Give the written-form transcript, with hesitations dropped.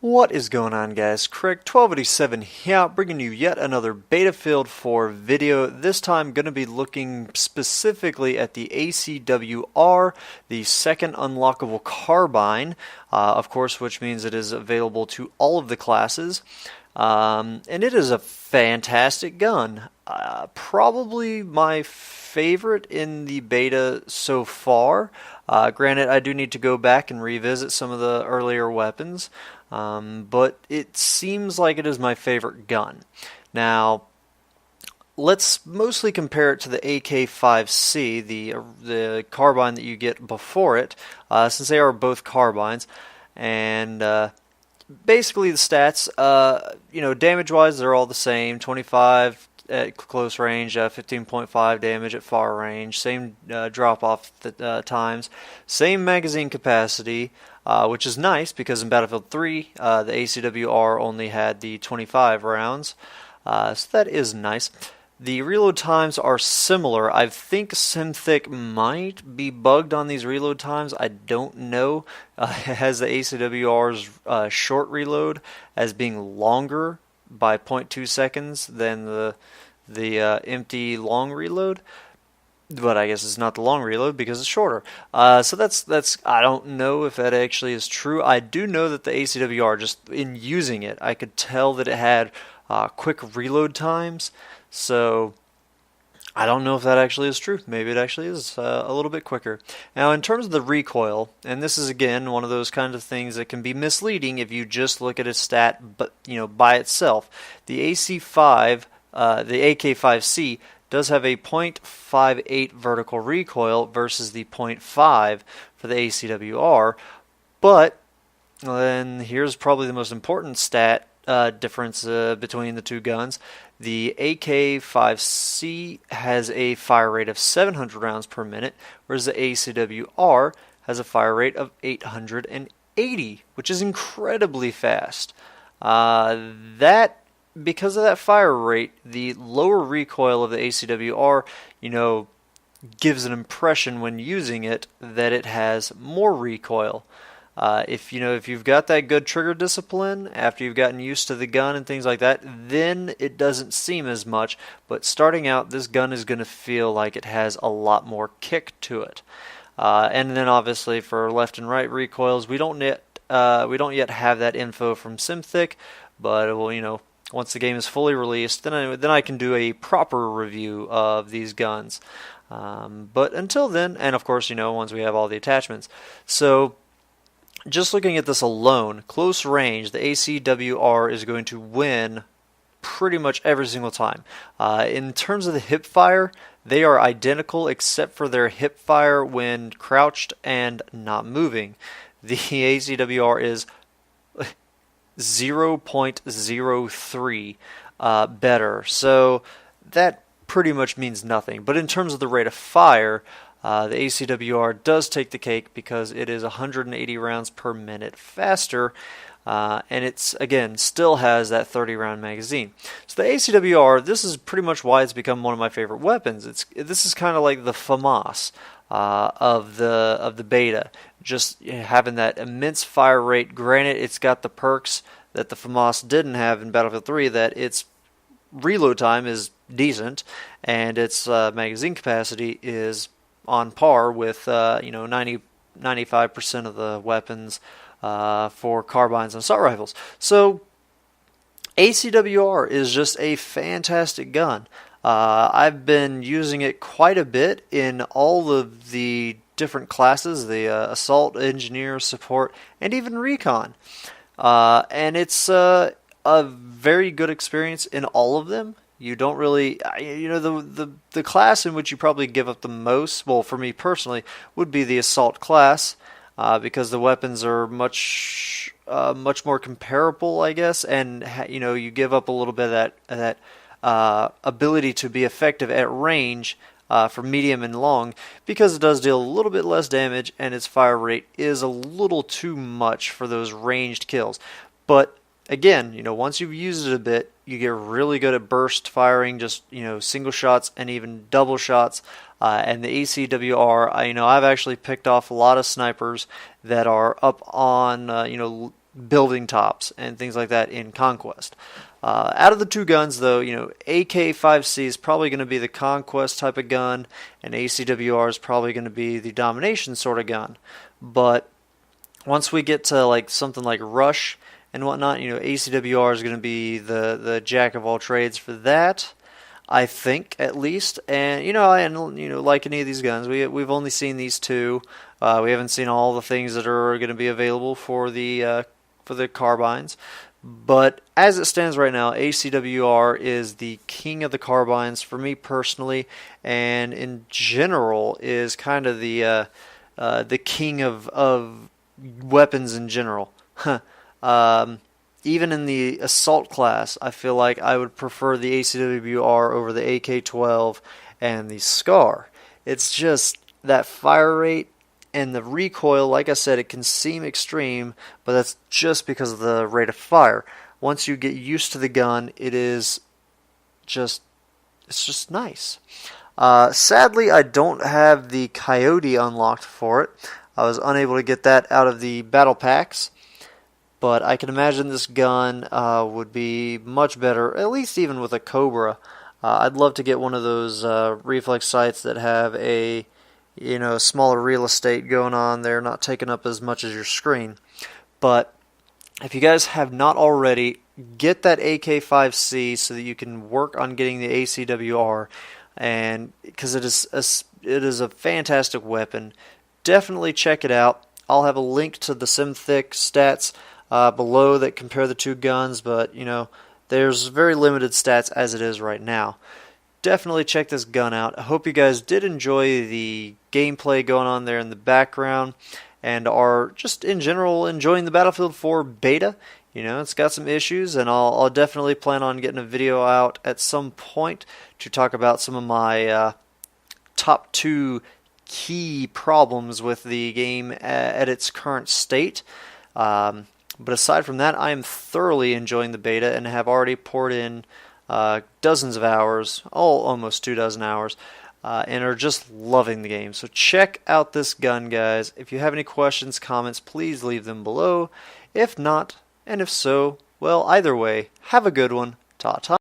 What is going on, guys? Craig 1287 here, bringing you yet another Betafield 4 video. This time going to be looking specifically at the ACW-R, the second unlockable carbine, of course, which means it is available to all of the classes. And it is a fantastic gun. Probably my favorite in the beta so far. Granted, I do need to go back and revisit some of the earlier weapons, but it seems like it is my favorite gun. Now, let's mostly compare it to the AK-5C, the carbine that you get before it, since they are both carbines. And basically the stats, damage-wise, they're all the same. 25 at close range, 15.5 damage at far range, same drop-off times, same magazine capacity, which is nice because in Battlefield 3, the ACW-R only had the 25 rounds, so that is nice. The reload times are similar. I think Synthic might be bugged on these reload times. I don't know. It has the ACW-R's short reload as being longer by 0.2 seconds than the empty long reload, but I guess it's not the long reload because it's shorter. So that's I don't know if that actually is true. I do know that the ACW-R, just in using it, I could tell that it had quick reload times. So I don't know if that actually is true. Maybe it actually is a little bit quicker. Now, in terms of the recoil, and this is again one of those kind of things that can be misleading if you just look at a stat, but by itself. The AC5, the AK5C does have a 0.58 vertical recoil versus the 0.5 for the ACW-R, but then here's probably the most important stat difference between the two guns. The AK-5C has a fire rate of 700 rounds per minute, whereas the ACW-R has a fire rate of 880, which is incredibly fast. Because of that fire rate, the lower recoil of the ACW-R, gives an impression when using it that it has more recoil. If you've got that good trigger discipline after you've gotten used to the gun and things like that, then it doesn't seem as much. But starting out, this gun is going to feel like it has a lot more kick to it. And then obviously for left and right recoils, we don't yet have that info from Synthic, but once the game is fully released, then I can do a proper review of these guns. But until then, and of course once we have all the attachments, so. Just looking at this alone, close range, the ACW-R is going to win pretty much every single time. In terms of the hip fire, they are identical except for their hip fire when crouched and not moving. The ACW-R is 0.03 better, so that pretty much means nothing. But in terms of the rate of fire, the ACW-R does take the cake because it is 180 rounds per minute faster, and it's, again, still has that 30-round magazine. So the ACW-R, this is pretty much why it's become one of my favorite weapons. This is kind of like the FAMAS of the beta, just having that immense fire rate. Granted, it's got the perks that the FAMAS didn't have in Battlefield 3, that its reload time is decent, and its magazine capacity is on par with 95% of the weapons for carbines and assault rifles. So ACW-R is just a fantastic gun. I've been using it quite a bit in all of the different classes, the assault, engineer, support, and even recon. And it's a very good experience in all of them. You don't really, the class in which you probably give up the most, well, for me personally, would be the assault class, because the weapons are much more comparable, I guess, and you give up a little bit of that ability to be effective at range for medium and long, because it does deal a little bit less damage, and its fire rate is a little too much for those ranged kills. But again, once you've used it a bit, you get really good at burst firing, just single shots and even double shots. And the ACW-R, I've actually picked off a lot of snipers that are up on building tops and things like that in Conquest. Out of the two guns, though, AK-5C is probably going to be the Conquest type of gun, and ACW-R is probably going to be the Domination sort of gun. But once we get to like something like Rush and whatnot, ACW-R is going to be the jack of all trades for that, I think, at least. And like any of these guns, we've only seen these two. We haven't seen all the things that are going to be available for the carbines. But as it stands right now, ACW-R is the king of the carbines for me personally, and in general is kind of the king of weapons in general. Even in the assault class, I feel like I would prefer the ACW-R over the AK-12 and the SCAR. It's just that fire rate and the recoil. Like I said, it can seem extreme, but that's just because of the rate of fire. Once you get used to the gun, it's just nice. Sadly, I don't have the Coyote unlocked for it. I was unable to get that out of the battle packs. But I can imagine this gun would be much better, at least even with a Cobra. I'd love to get one of those reflex sights that have a smaller real estate going on there, not taking up as much as your screen. But if you guys have not already, get that AK-5C so that you can work on getting the ACW-R, and because it is a fantastic weapon. Definitely check it out. I'll have a link to the SimThick stats below that compare the two guns, but there's very limited stats as it is right now. Definitely check this gun out. I hope you guys did enjoy the gameplay going on there in the background, and are just in general enjoying the Battlefield 4 beta. It's got some issues, and I'll definitely plan on getting a video out at some point to talk about some of my top 2 key problems with the game at its current state. But aside from that, I am thoroughly enjoying the beta and have already poured in dozens of hours, almost 24 hours, and are just loving the game. So check out this gun, guys. If you have any questions, comments, please leave them below. If not, and if so, well, either way, have a good one. Ta-ta.